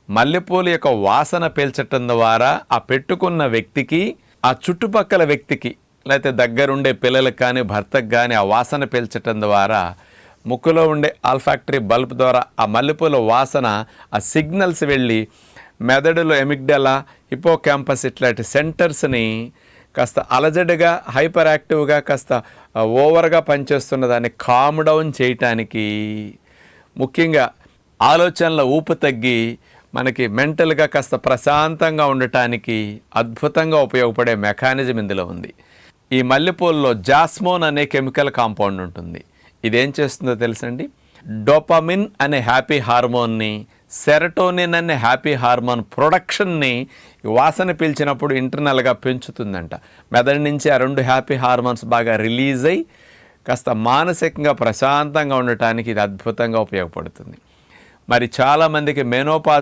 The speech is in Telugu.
మల్లెపూలు యొక్క వాసన పీల్చటం ద్వారా ఆ పెట్టుకున్న వ్యక్తికి, ఆ చుట్టుపక్కల వ్యక్తికి, లేకపోతే దగ్గరుండే పిల్లలకు కానీ భర్తకు కానీ ఆ వాసన పీల్చటం ద్వారా ముక్కులో ఉండే ఆల్ఫాక్టరీ బల్బ్ ద్వారా ఆ మల్లెపూల వాసన, ఆ సిగ్నల్స్ వెళ్ళి మెదడులో ఎమిగ్డలా, హిపోకాంపస్ ఇట్లాంటి సెంటర్స్ని కాస్త అలజడిగా, హైపర్ యాక్టివ్గా, కాస్త ఓవర్గా పనిచేస్తున్న దాన్ని కామ్ డౌన్ చేయటానికి, ముఖ్యంగా ఆలోచనల ఊపు తగ్గి మనకి మెంటల్గా కాస్త ప్రశాంతంగా ఉండటానికి అద్భుతంగా ఉపయోగపడే మెకానిజం ఇందులో ఉంది. ఈ మల్లెపూలలో జాస్మోన్ అనే కెమికల్ కాంపౌండ్ ఉంటుంది. ఇదేం చేస్తుందో తెలుసండి, డోపమిన్ అనే హ్యాపీ హార్మోన్ని, సెరటోనిన్ అనే హ్యాపీ హార్మోన్ ప్రొడక్షన్ని వాసన పీల్చినప్పుడు ఇంటర్నల్గా పెంచుతుందంట. మెదడు నుంచి ఆ రెండు హ్యాపీ హార్మోన్స్ బాగా రిలీజ్ అయ్యి కాస్త మానసికంగా ప్రశాంతంగా ఉండటానికి ఇది అద్భుతంగా ఉపయోగపడుతుంది. మరి చాలామందికి మెనోపాజ్